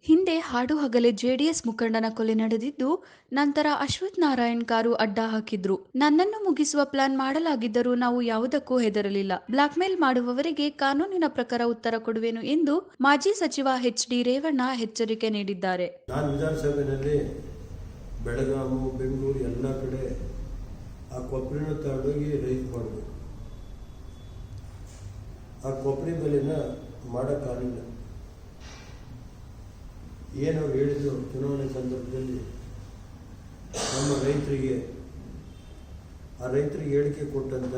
ಹಿಂದೆ ಹಾಡುಹಗಲೇ ಜೆಡಿಎಸ್ ಮುಖಂಡನ ಕೊಲೆ ನಡೆದಿದ್ದು, ನಂತರ ಅಶ್ವಥ್ ನಾರಾಯಣ್ ಕಾರು ಅಡ್ಡ ಹಾಕಿದ್ರು. ನನ್ನನ್ನು ಮುಗಿಸುವ ಪ್ಲಾನ್ ಮಾಡಲಾಗಿದ್ದರೂ ನಾವು ಯಾವುದಕ್ಕೂ ಹೆದರಲಿಲ್ಲ. ಬ್ಲಾಕ್ಮೇಲ್ ಮಾಡುವವರಿಗೆ ಕಾನೂನಿನ ಪ್ರಕಾರ ಉತ್ತರ ಕೊಡುವೆನು ಎಂದು ಮಾಜಿ ಸಚಿವ ಎಚ್.ಡಿ. ರೇವಣ್ಣ ಎಚ್ಚರಿಕೆ ನೀಡಿದ್ದಾರೆ. ನಾನು ವಿಧಾನಸಭೆಯಲ್ಲಿ ಬೆಳಗಾವಿ, ಬೆಂಗಳೂರು ಎಲ್ಲ ಕಡೆ ಆ ಕೊಬ್ಬರಿನ ತಗೊಂಡೋಗಿ ರೈಸ್ ಮಾಡಬೇಕು. ಆ ಕೊಬ್ಬರಿ ಬೆಲೆನ ಮಾಡೋಕ್ಕಾಗಲಿಲ್ಲ. ಏನವ್ರು ಹೇಳಿದ್ರು ಚುನಾವಣೆ ಸಂದರ್ಭದಲ್ಲಿ ನಮ್ಮ ರೈತರಿಗೆ ಹೇಳಿಕೆ ಕೊಟ್ಟಂಥ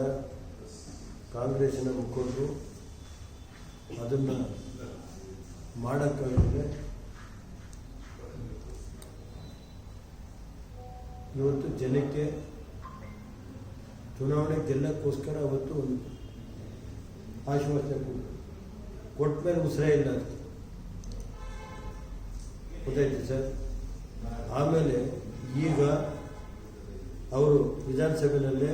ಕಾಂಗ್ರೆಸ್ಸಿನ ಮುಖಂಡರು ಅದನ್ನು ಮಾಡೋಕ್ಕಾಗಲಿಲ್ಲ. ಇವತ್ತು ಜನಕ್ಕೆ ಚುನಾವಣೆ ಗೆಲ್ಲಕ್ಕೋಸ್ಕರ ಅವತ್ತು ಒಂದು ಆಶ್ವಾಸನೆ ಕೊಟ್ಟ ಮೇಲೆ ಉಸಿರೇ ಇಲ್ಲ ಅಂತ ಗೊತ್ತಾಯ್ತು ಸರ್. ಆಮೇಲೆ ಈಗ ಅವರು ವಿಧಾನಸಭೆಯಲ್ಲೇ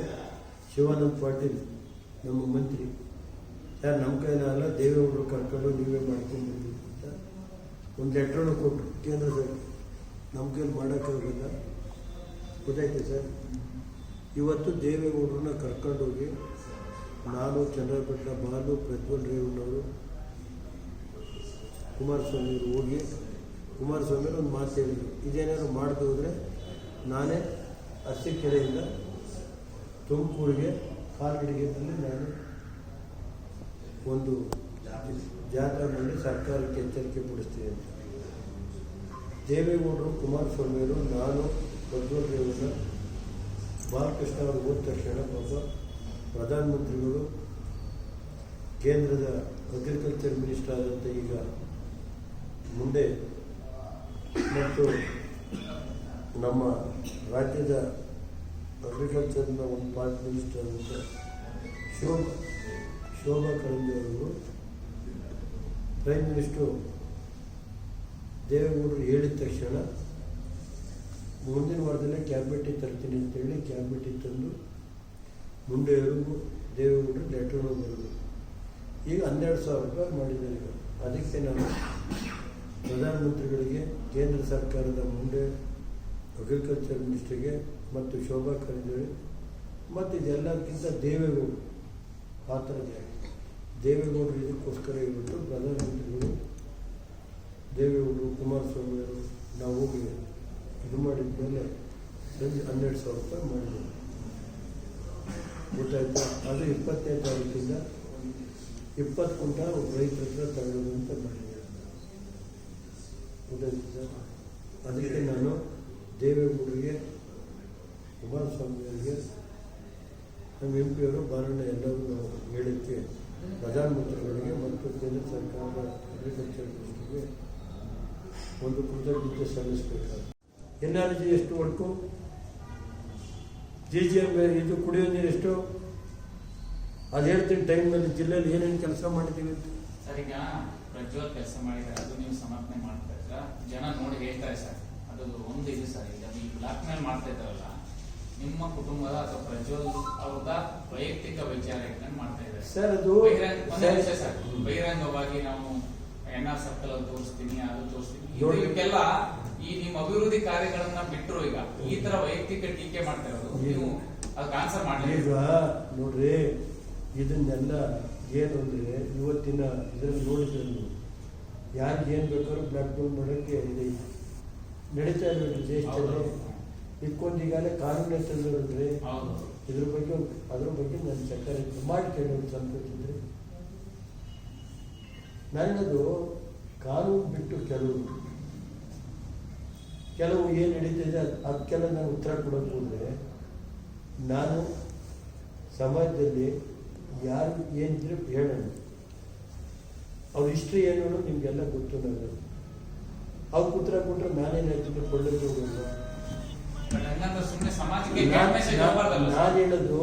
ಶಿವಾನಂದ ಪಾಟೀಲ್ ನಮ್ಮ ಮಂತ್ರಿ, ಯಾರು ನಮ್ಮ ಕೈಲಲ್ಲ ದೇವೇಗೌಡರು ಕರ್ಕೊಂಡು ನೀವೇ ಮಾಡ್ಕೊಂಡು ಅಂತ ಒಂದು ಲೆಟ್ರನ್ನು ಕೊಟ್ಟರು ಕೇಂದ್ರ ಸರ್ಕಾರ. ನಮ್ಮ ಕೈಲಿ ಮಾಡೋಕ್ಕಾಗಲ್ಲ. ಗೊತ್ತಾಯ್ತು ಸರ್. ಇವತ್ತು ದೇವೇಗೌಡರನ್ನ ಕರ್ಕೊಂಡೋಗಿ ನಾನು, ಚಂದ್ರಪಟ್ಟ ಬಾಲು, ಪ್ರಜ್ವಲ್ ರೇವಣ್ಣವರು, ಕುಮಾರಸ್ವಾಮಿಯವರು ಹೋಗಿ ಕುಮಾರಸ್ವಾಮಿಯವರು ಒಂದು ಮಾತು ಹೇಳಿದರು, ಇದೇನಾದ್ರು ಮಾಡದೆ ಹೋದರೆ ನಾನೇ ಅರಸೀಕೆರೆಯಿಂದ ತುಮಕೂರಿಗೆ ಕಾಲ್ನಡಿಗೆಯಲ್ಲಿ ನಾನು ಒಂದು ಜಾತ್ರೆ ಮಾಡಿ ಸರ್ಕಾರಕ್ಕೆ ಎಚ್ಚರಿಕೆ ಪಡಿಸ್ತೀನಿ ಅಂತ. ದೇವೇಗೌಡರು, ಕುಮಾರಸ್ವಾಮಿಯವರು, ನಾನು, ಪ್ರಜ್ವಲ್ ರೇವಣ್ಣ, ಬಾಲಕೃಷ್ಣ ಅವರು ಹೋದ ತಕ್ಷಣ ಪಾಪ ಪ್ರಧಾನಮಂತ್ರಿಗಳು, ಕೇಂದ್ರದ ಅಗ್ರಿಕಲ್ಚರ್ ಮಿನಿಸ್ಟರ್ ಆದಂಥ ಈಗ ಮುಂದೆ ಮತ್ತು ನಮ್ಮ ರಾಜ್ಯದ ಅಗ್ರಿಕಲ್ಚರ್ನ ಒಂದು ಪಾರ್ಟ್ ಮಿನಿಸ್ಟರ್ ಆದಂಥ ಶೋಭಾ ಕರಂದ್ಲಾಜೆ ಪ್ರೈಮ್ ಮಿನಿಸ್ಟರು ದೇವೇಗೌಡರು ಹೇಳಿದ ತಕ್ಷಣ ಮುಂದಿನ ವಾರದಲ್ಲೇ ಕ್ಯಾಬಿನೆಟ್ಟಿಗೆ ತರ್ತೀನಿ ಅಂತೇಳಿ ಕ್ಯಾಬಿನೆಟ್ಟಿಗೆ ತಂದು ಮುಂಡೆಯವರಿಗೂ ದೇವೇಗೌಡರು ಲೆಟರ್ನ ಬರೆದು ಈಗ 12,000 ರೂಪಾಯಿ ಮಾಡಿದ್ದಾರೆ. ಈಗ ಅದಕ್ಕೆ ನಾನು ಪ್ರಧಾನಮಂತ್ರಿಗಳಿಗೆ, ಕೇಂದ್ರ ಸರ್ಕಾರದ ಮುಂದೆ ಅಗ್ರಿಕಲ್ಚರ್ ಮಿನಿಸ್ಟ್ರಿಗೆ ಮತ್ತು ಶೋಭಾ ಕರಂದ್ಲಾಜೆ ಮತ್ತು ಇದೆಲ್ಲಕ್ಕಿಂತ ದೇವೇಗೌಡರು ಆ ಥರದೇ ದೇವೇಗೌಡರು ಇದಕ್ಕೋಸ್ಕರ ಇವತ್ತು ಪ್ರಧಾನಮಂತ್ರಿಗಳು ದೇವೇಗೌಡರು, ಕುಮಾರಸ್ವಾಮಿಯವರು ನಾವು ಹೋಗಿ ಇದು ಮಾಡಿದ ಮೇಲೆ ಸಂಜೆ 12,000 ರೂಪಾಯಿ ಮಾಡಿದ್ರು. ಗೊತ್ತಾಯ್ತಾ? ಅದು 20ನೇ ತಾರೀಕಿಂದ 20 ಕ್ವಿಂಟಾಲ್ ರೈತರ ಹತ್ರ ತಗೊಳ್ಳೋದು ಅಂತ ಮಾಡಿದ್ದಾರೆ. ಗೊತ್ತಾಯ್ತು ಸರ್. ಅದಕ್ಕೆ ನಾನು ದೇವೇಗೌಡರಿಗೆ, ಕುಮಾರಸ್ವಾಮಿಯವರಿಗೆ, ನಮ್ಮ MP ಅವರು, ಬಾಲಣ್ಣ ಎಲ್ಲರೂ ನಾವು ಹೇಳಿದ್ದಕ್ಕೆ ಪ್ರಧಾನಮಂತ್ರಿಗಳಿಗೆ ಮತ್ತು ಕೇಂದ್ರ ಸರ್ಕಾರದ ಅಗ್ರಿಕಲ್ಚರ್ ಮಿನಿಸ್ಟರ್ಗೆ ಒಂದು ಕೃತಜ್ಞತೆ ಸಲ್ಲಿಸಬೇಕಾಗುತ್ತೆ. NRG ಎಷ್ಟು ಒಡ್ಕು, GGM ಇದು ಕುಡಿಯೋ ನೀರು ಎಷ್ಟು, ಅದು ಹೇಳ್ತೀನಿ ಟೈಮ್ನಲ್ಲಿ ಜಿಲ್ಲೆಯಲ್ಲಿ ಏನೇನು ಕೆಲಸ ಮಾಡಿದ್ದೀವಿ ಅಂತ. ಸರ್, ಈಗ ಪ್ರಜ್ವಲ್ ಕೆಲಸ ಮಾಡಿದ್ದಾರೆ, ಅದು ನೀವು ಸಮರ್ಥನೆ ಮಾಡ್ತಾ ಇದ್ರ ಜನ ನೋಡಿ ಹೇಳ್ತಾರೆ ಸರ್. ಅದು ಒಂದು ಇದು ಸರ್. ಈಗ ಈ ಬ್ಲಾಕ್ ಮೇಲ್ ಮಾಡ್ತಾ ಇದ್ದಾರಲ್ಲ, ನಿಮ್ಮ ಕುಟುಂಬದ ಅಥವಾ ಪ್ರಜ್ವಲ್ ಅವ್ರದ ವೈಯಕ್ತಿಕ ವಿಚಾರ ಇಟ್ಕೊಂಡು ಮಾಡ್ತಾ ಇದ್ದಾರೆ ಸರ್. ಅದು ಸರ್, ಬಹಿರಂಗವಾಗಿ ನಾವು NR ಸರ್ಕಲ್ ಅಲ್ಲಿ ತೋರಿಸ್ತೀನಿ, ಅದು ತೋರಿಸ್ತೀನಿ, ಇದಕ್ಕೆಲ್ಲ ಈ ನಿಮ್ಮ ಅಭಿವೃದ್ಧಿ ಕಾರ್ಯಗಳನ್ನ ಬಿಟ್ಟರು ಈಗ ಈ ತರ ವೈಯಕ್ತಿಕ ಟೀಕೆ ಮಾಡ್ತಾ ಇರೋದು, ನೀವು ಅದಕ್ಕೆ ಆನ್ಸರ್ ಮಾಡಿ. ಈಗ ನೋಡ್ರಿ, ಇದನ್ನೆಲ್ಲ ಏನು ಅಂದ್ರೆ ಇವತ್ತಿನ ಇದರಲ್ಲಿ ನೋಡಿದ್ರು ಯಾರಿಗೆ ಏನು ಬೇಕಾದ್ರೂ ಬ್ಲಾಕ್ ಮೇಲ್ ಮಾಡೋಕ್ಕೆ ಇದೆ ನಡೀತಾ ಇರೋದು ದೇಶದಲ್ಲಿ. ಇಟ್ಕೊಂಡು ಈಗಾಗಲೇ ಕಾನೂನು ತಂದ್ರೆ ಇದ್ರ ಬಗ್ಗೆ ಅದ್ರ ಬಗ್ಗೆ ನನ್ನ ಸರ್ಕಾರ ಮಾಡಿ ಕೇಳೋದು ಸಂತೋಷಿದ್ರೆ ನನ್ನದು ಕಾನೂನು ಬಿಟ್ಟು ಕೆಲವು ಏನು ನಡೀತಿದೆ ಅದಕ್ಕೆಲ್ಲ ನಾನು ಉತ್ತರ ಕೊಡೋಕೆ ಹೋದರೆ ನಾನು ಸಮಾಜದಲ್ಲಿ ಯಾರು ಏನಿದ್ರೆ ಹೇಳೋಣ. ಅವ್ರ ಹಿಸ್ಟ್ರಿ ಏನು ನಿಮಗೆಲ್ಲ ಗೊತ್ತು. ನಾನು ಅವ್ರು ಉತ್ತರ ಕೊಟ್ಟರೆ ನಾನೇನು ಹೇಳ್ತೀನಿ, ಕೊಳ್ಳಕ್ಕೆ ಹೋಗಲ್ಲ. ನಾನು ಹೇಳೋದು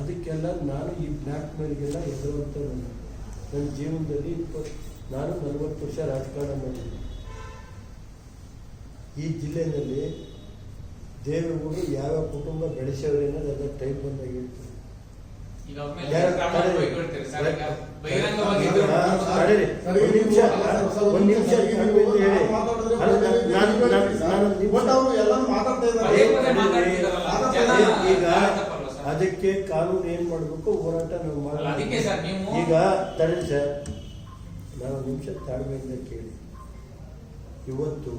ಅದಕ್ಕೆಲ್ಲ ನಾನು ಈ ಬ್ಲ್ಯಾಕ್ ಮೇಲ್ಗೆಲ್ಲ ಎದುರುವಂತ ನನ್ನ ಜೀವನದಲ್ಲಿ ನಾನು 40 ವರ್ಷ ರಾಜಕಾರಣ ಮಾಡಿದ್ದೀನಿ. ಈ ಜಿಲ್ಲೆಯಲ್ಲಿ ದೇವೇಗೌಡರು ಯಾವ ಕುಟುಂಬ ಬೆಳೆಸೋರು ಅನ್ನೋದು ಅದರ ಟೈಪ್ ಬಂದಾಗ ಹೇಳ್ತೀನಿ. ಒಂದು ನಿಮಿಷ ಹೇಳಿ. ಅದಕ್ಕೆ ಕಾನೂನು ಏನ್ ಮಾಡಬೇಕು ಹೋರಾಟ ನಾವು ಅಲ್ಲ, ಅದಕ್ಕೆ ಸರ್ ನೀವು ಈಗ ತಡೆ ಸರ್, ನಾವು ನಿಮಿಷ ತಾಳ್ಮೆಯಿಂದ ಕೇಳಿ. ಇವತ್ತು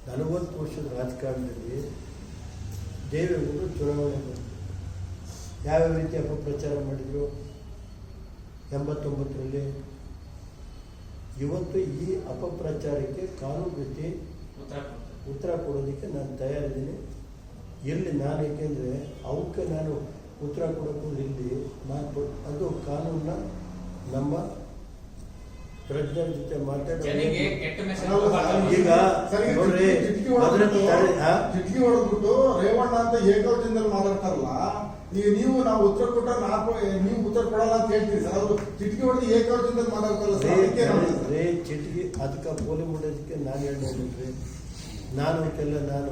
40 ವರ್ಷದ ರಾಜಕಾರಣದಲ್ಲಿ ದೇವೇಗೌಡರು ಚುನಾವಣೆ ಬಂದರು. ಯಾವ್ಯಾವ ರೀತಿ ಅಪಪ್ರಚಾರ ಮಾಡಿದ್ರು 89ರಲ್ಲಿ. ಇವತ್ತು ಈ ಅಪಪ್ರಚಾರಕ್ಕೆ ಕಾನೂನು ರೀತಿ ಉತ್ತರ ಕೊಡೋದಕ್ಕೆ ನಾನು ತಯಾರಿದ್ದೀನಿ. ಎಲ್ಲಿ ನಾನು, ಏಕೆಂದರೆ ಅವಕ್ಕೆ ನಾನು ಉತ್ತರ ಕೊಡೋಕ್ಕೂ ಇಲ್ಲಿ ನಾನು ಅದು ಕಾನೂನ ನಮ್ಮ ತಜ್ಞರ ಜೊತೆ ಮಾತಾಡಿ ಜನರಿಗೆ ಕೆಟ್ಟ ಮೆಸೇಜ್ ಈಗ ನೋಡ್ರಿ ಚಿಟ್ಕಿ ಹೊಡೆದ್ಬಿಟ್ಟು ರೇವಣ್ಣ ಅಂತ ಏಕವಚನದಲ್ಲಿ ಮಾತಾಡ್ತಾರಲ್ಲ. ನೀವು ನಾವು ಉತ್ತರ ಕೊಟ್ಟ ನೀವು ಉತ್ತರ ಕೊಡಲ್ಲ ಅಂತ ಹೇಳ್ತೀರಿ ಸರ್. ಅವರು ಚಿಟ್ಕಿ ಹೊಡೆದು ಏಕವಚನದಲ್ಲಿ ಮಾತಾಡ್ತಾರಲ್ಲ ಸರ್. ಚಿಟ್ಕಿ ಅದಕ್ಕೆ ಪೋಲಿ ಮಾಡೋದಕ್ಕೆ ನಾನು ಹೇಳಿದ್ರಿ. ನಾನು ಅದಕ್ಕೆಲ್ಲ ನಾನು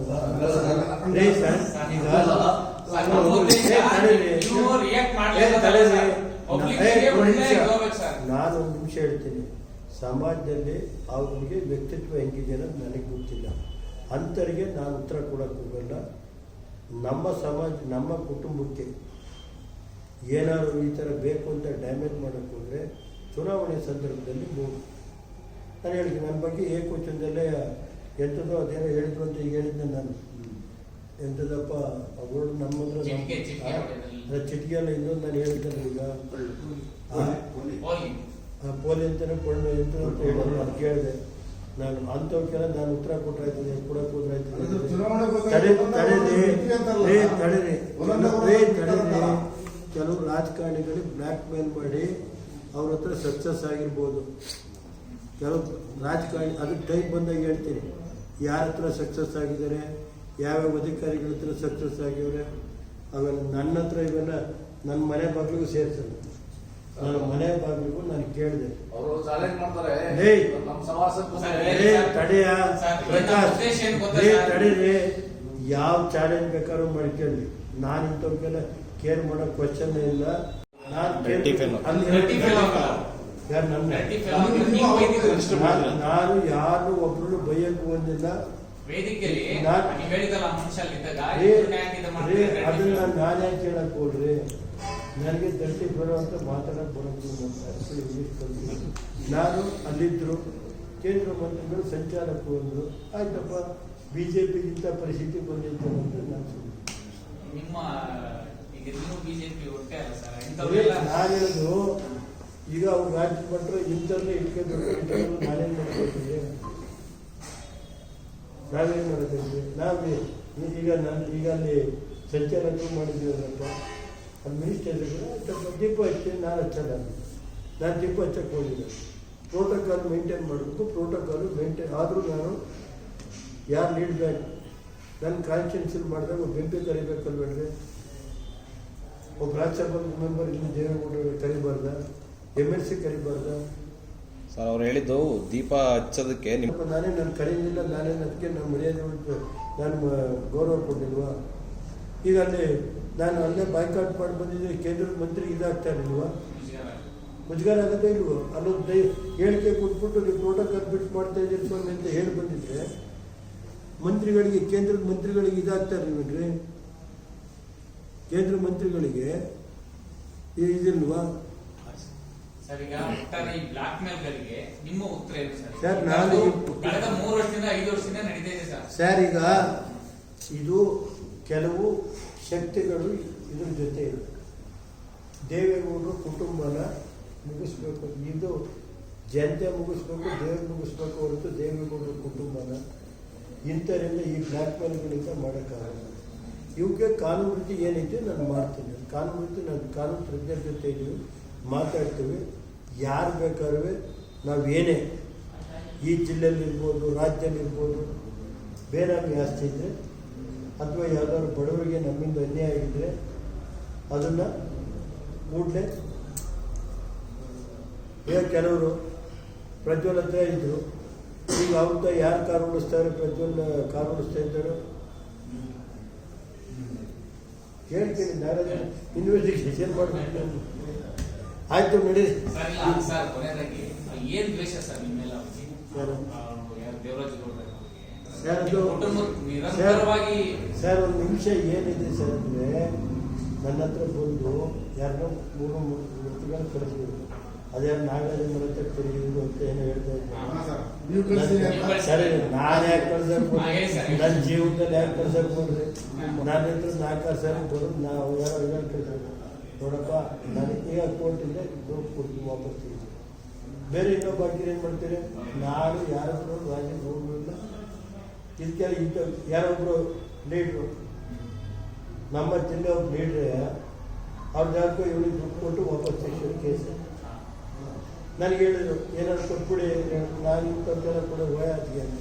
ನಾನು ಒಂದು ನಿಮಿಷ ಹೇಳ್ತೀನಿ. ಸಮಾಜದಲ್ಲಿ ಅವ್ರಿಗೆ ವ್ಯಕ್ತಿತ್ವ ಹೆಂಗಿದೆ ಅನ್ನೋದು ನನಗೆ ಗೊತ್ತಿಲ್ಲ. ಅಂಥವ್ರಿಗೆ ನಾನು ಉತ್ತರ ಕೊಡೋಕ್ಕೆ ಹೋಗಲ್ಲ. ನಮ್ಮ ಸಮಾಜ, ನಮ್ಮ ಕುಟುಂಬಕ್ಕೆ ಏನಾದ್ರು ಈ ಥರ ಬೇಕು ಅಂತ ಡ್ಯಾಮೇಜ್ ಮಾಡೋಕ್ಕೆ ಹೋದರೆ ಚುನಾವಣೆ ಸಂದರ್ಭದಲ್ಲಿ ನಾನು ಹೇಳಿದ್ದೀನಿ. ನನ್ನ ಬಗ್ಗೆ ಏಕವಚನದಲ್ಲೇ ಎಂಥದೋ ಅದೇನೋ ಹೇಳಿದ್ರು ಅಂತ ಈಗ ಹೇಳಿದ್ದೆ ನಾನು. ಎಂಥದಪ್ಪ ಅವರು ನಮ್ಮ ಹತ್ರ ಚಿಟಿಕೆಲ್ಲ ಇನ್ನೊಂದು ನಾನು ಹೇಳಿದ್ದೆ ಈಗ ಪೋಲಿ ಅಂತಾನೆ ಕೊಂಡು ಎಂತ ಅಂತ ಹೇಳೋದು ನಾನು ಕೇಳಿದೆ. ನಾನು ಅಂಥವಕ್ಕೆಲ್ಲ ನಾನು ಉತ್ತರ ಕೊಟ್ಟಾಯ್ತದೆ, ಕೊಡಕ್ಕೆ ಹೋದ್ರಾಯ್ತದೆ. ಕೆಲವು ರಾಜಕಾರಣಿಗಳಿಗೆ ಬ್ಲ್ಯಾಕ್ ಮೇಲ್ ಮಾಡಿ ಅವ್ರ ಹತ್ರ ಸಕ್ಸಸ್ ಆಗಿರ್ಬೋದು. ಕೆಲವು ರಾಜಕಾರಣಿ ಅದಕ್ಕೆ ಟೈಮ್ ಬಂದಾಗ ಹೇಳ್ತೀನಿ ಯಾರ ಹತ್ರ ಸಕ್ಸಸ್ ಆಗಿದ್ದಾರೆ, ಯಾವ್ಯಾವ ಅಧಿಕಾರಿಗಳ ಹತ್ರ ಸಕ್ಸಸ್ ಆಗಿವ್ರೆ. ಅವೆಲ್ಲ ನನ್ನ ಹತ್ರ ಇವೆಲ್ಲ ನನ್ನ ಮನೆ ಬಾಗಿಲಿಗೂ ಸೇರಿಸಲ್ಲ. ನನ್ನ ಮನೆ ಬಾಗಿಲಿಗೂ ನಾನು ಕೇಳಿದೆ. ತಡೆಯ ಪ್ರಕಾಶ್ ತಡೀರಿ, ಯಾವ ಚಾಲೆಂಜ್ ಬೇಕಾದ್ರೂ ಮಾಡ್ಕೊಳ್ಳಿ. ನಾನು ಇಂಥವ್ರಿಗೆಲ್ಲ ಕೇರ್ ಮಾಡೋ ಕ್ವಶನ್ ಇಲ್ಲ. ನಾನು ಯಾರು ಒಬ್ರು ಬೈಯಕ್ಕೆ ಬಂದಿಲ್ಲ. ಅದನ್ನ ನಾನು ಯಾಕೆ ಕೇಳಕ್ ಹೋಗ್ರಿ. ನನಗೆ ದರ್ಶಿ ಬರುವಂತ ಮಾತಾಡಕ್ ಬರೋದು. ನಾನು ಅಲ್ಲಿದ್ರು ಕೇಂದ್ರ ಮಂತ್ರಿಗಳು ಸಂಚಾಲಕರು ಅಂದ್ರು. ಆಯ್ತಪ್ಪ, ಬಿಜೆಪಿ ಇಂಥ ಪರಿಸ್ಥಿತಿ ಬಂದಿತ್ತು ಅಂತ ನಾನು ನಾನು ಹೇಳುದು. ಈಗ ಅವ್ರು ರಾಜ್ಯ ಭಟ್ರು ಇಂಥಲ್ಲೇ ಇಟ್ಕೋಬೇಕು, ನಾನೇನ್ ಮಾಡ್ಕೊಳ್ತೀವಿ, ನಾವೇನ್ ಮಾಡೋದಿದ್ವಿ. ನಾವು ಈಗ ಅಲ್ಲಿ ಸಂಚಾಲಕರು ಮಾಡಿದ್ದೀವಲ್ಲಪ್ಪ, ಅಲ್ಲಿ ಮಿನಿಸ್ಟರ್ ದೀಪ ಹಚ್ಚಿ ನಾನು ಹಚ್ಚಲ್ಲ. ನಾನು ದೀಪ ಹಚ್ಚಕ್ಕೆ ಹೋಗಿಲ್ಲ. ಪ್ರೋಟೋಕಾಲ್ ಮೇಂಟೈನ್ ಮಾಡಬೇಕು. ಪ್ರೋಟೋಕಾಲು ಮೇಂಟೈನ್ ಆದರೂ ನಾನು ಯಾರು ನೀಡ್ಬೇಕು. ನನ್ನ ಕಾನ್ಸ್ಟಿಟ್ಯೂನ್ಸಿಲ್ ಮಾಡಿದಾಗ ಒಬ್ಬ MP ಕರಿಬೇಕಲ್ವೇಳ್ರಿ, ಒಬ್ಬ ರಾಜ್ಯಸಭಾ ಮೆಂಬರ್ ಇಲ್ಲಿ ದೇವೇಗೌಡರು ಕರಿಬಾರ್ದ, MLC ಕರಿಬಾರ್ದ ಸರ್? ಅವ್ರು ಹೇಳಿದ್ದು ದೀಪ ಹಚ್ಚೋದಕ್ಕೆ ನಾನೇ ನಾನು ಕರೀಲಿಲ್ಲ. ನಾನೇನು ಅದಕ್ಕೆ ನಾನು ಮರ್ಯಾದೆ ನಾನು ಗೌರವ ಕೊಟ್ಟಿಲ್ವಾ? ಈಗ ಅಲ್ಲಿ ನಾನು ಅಲ್ಲೇ ಬಾಯ್ಕಾಟ್ ಮಾಡಿ ಬಂದಿದ್ದೆ. ಕೇಂದ್ರದ ಮಂತ್ರಿ ಇದಾಗ್ತಾ ಇರಲಿಲ್ವಾ? ಮುಜುಗರ ಆಗೋದೇ ಇಲ್ವೋ? ಅಲ್ಲೊಂದು ಹೇಳಿಕೆ ಕೊಟ್ಬಿಟ್ಟು ನೀವು ಪ್ರೋಟೋಕಾಲ್ ಬಿಟ್ಟು ಮಾಡ್ತಾ ಇದ್ದೀರಿ ಸ್ವಾಮಿ ಅಂತ ಹೇಳಿ ಬಂದಿದ್ರೆ ಮಂತ್ರಿಗಳಿಗೆ, ಕೇಂದ್ರದ ಮಂತ್ರಿಗಳಿಗೆ ಇದಾಗ್ತಾ ಇರಲಿಲ್ವೇನ್ರಿ? ಕೇಂದ್ರ ಮಂತ್ರಿಗಳಿಗೆ ಇದಿಲ್ವಾ? ಸರ್, ಈಗ ಒಟ್ಟಾರೆ ಈ ಬ್ಲಾಕ್ ಮೇಲ್ ಗಳಿಗೆ ನಿಮ್ಮ ಉತ್ತರ ಏನು ಸರ್? ಸರ್, ನಾನು ಕಳೆದ 3 ವರ್ಷದಿಂದ 5 ವರ್ಷದಿಂದ ನಡೀತಾ ಇದೆ ಸರ್. ಸರ್, ಈಗ ಇದು ಕೆಲವು ಶಕ್ತಿಗಳು ಇದ್ರ ಜೊತೆ ಇದೆ. ದೇವೇಗೌಡರು ಕುಟುಂಬನ ಮುಗಿಸ್ಬೇಕು, ಇದು ಜನತೆ ಮುಗಿಸ್ಬೇಕು, ದೇವ್ರು ಮುಗಿಸ್ಬೇಕು ಹೊರತು ದೇವೇಗೌಡರ ಕುಟುಂಬನ ಇಂಥರಿಂದ ಈ ಬ್ಲ್ಯಾಕ್ ಮೇಲ್ಗಳಿಂದ ಮಾಡೋಕ್ಕಾಗಲ್ಲ. ಇವಕ್ಕೆ ಕಾನೂನು ರೀತಿ ಏನೈತೆ ನಾನು ಮಾಡ್ತೀನಿ. ಕಾನೂನು ರೀತಿ ನಾನು ಕಾನೂನು ತಜ್ಞರ ಜೊತೆ ಇದ್ದೀವಿ, ಮಾತಾಡ್ತೀವಿ. ಯಾರು ಬೇಕಾದ್ರೂ ನಾವೇನೇ ಈ ಜಿಲ್ಲೆಯಲ್ಲಿರ್ಬೋದು, ರಾಜ್ಯದಲ್ಲಿರ್ಬೋದು, ಬೇನಾಮಿ ಆಸ್ತಿ ಇದ್ದರೆ ಅಥವಾ ಯಾವುದಾದ್ರು ಬಡವರಿಗೆ ನಮ್ಮಿಂದ ಅನ್ಯಾಯ ಆಗಿದ್ದರೆ ಅದನ್ನು ಕೂಡಲೇ ಕೆಲವರು ಪ್ರಜ್ವಲ್ ಹತ್ರ ಇದ್ದರು. ಈಗ ಅವ್ರ ಯಾರು ಕಾರು ಓಡಿಸ್ತಾರೆ? ಪ್ರಜ್ವಲ್ ಕಾರು ಓಡಿಸ್ತಾ ಇದ್ದಾರೋ ಹೇಳ್ತೀನಿ. ನಾಳೆ ಇನ್ವೆಸ್ಟಿಗೇಷನ್ ಮಾಡಬೇಕು. ಆಯ್ತು ನಡಿ ಸರ್. ಕೊನೆಯದಾಗಿ ಏನ್ ದ್ವೇಷ ಸರ್ ನಿಮ್ಮೆಲ್ಲ ದೇವರಾಜ್ ಸರ್, ಒಂದು ನಿಮಿಷ ಏನಿದೆ ಸರ್ ಅಂದರೆ ನನ್ನ ಹತ್ರ ಬಂದು ಯಾರನ್ನೋ ಮೂರು ಮೂರ್ತಿಗಳು ಕಳಿಸಿದ್ರು. ಅದ್ಯಾರು ನಾಗರಾಜ ಮನೆ ಹತ್ರ ತಿರುಗಿದ್ರು ಅಂತ ಏನೋ ಹೇಳ್ತಾ ಹಾ ಇದ್ದಾರೆ. ಸರ್, ನೀವು ಕಳಿಸಿರಿ ಅಂತ. ಸರಿ, ನಾನು ಯಾಕೆ ಕಳ್ಸಕ್ ಹಾ, ಹೇಳಿ ಸರ್. ನನ್ನ ಜೀವನದಲ್ಲಿ ಯಾಕೆ ಕಳ್ಸಕ್ ಹೋದ್ರಿ? ನನ್ನ ಹತ್ರ 4 ಸರಿ ಬರೋದು ನಾವು ಯಾರೋ ಕಳ್ಸೋದು. ನೋಡಪ್ಪ, ನನಗೆ ಈಗ ಕೋರ್ಟಿಂದ ದುಡ್ಡು ಕೊಡ್ತೀವಿ, ವಾಪಸ್ ತಿರ್ಗಿ. ಬೇರೆ ಇನ್ನೊಬ್ಬ ಬಾಕಿ ಏನು ಮಾಡ್ತೀರಿ? ನಾನು ಯಾರನ್ನು ರಾಜ್ಯ ಹೋಗಲಿಲ್ಲ. ಇದಕ್ಕೆ ಇಂಥ ಯಾರೊಬ್ರು ಲೀಡ್ರು, ನಮ್ಮ ಜಿಲ್ಲೆ ಒಬ್ಬ ಲೀಡ್ರೆ, ಅವ್ರು ಯಾಕೋ ಇವನಿಗೆ ದುಡ್ಡು ಕೊಟ್ಟು ವಾಪಸ್ ತೆಗೆಸಿದ್ರು ಕೇಸ್. ನನಗೆ ಹೇಳಿದ್ರು ಏನಾದ್ರು ಕೊಟ್ಬಿಡಿ, ನಾನು ಇಂಥದ್ದೆಲ್ಲ ಕೂಡ ಹೋಯಾತಿಗೆ ಅಂತ.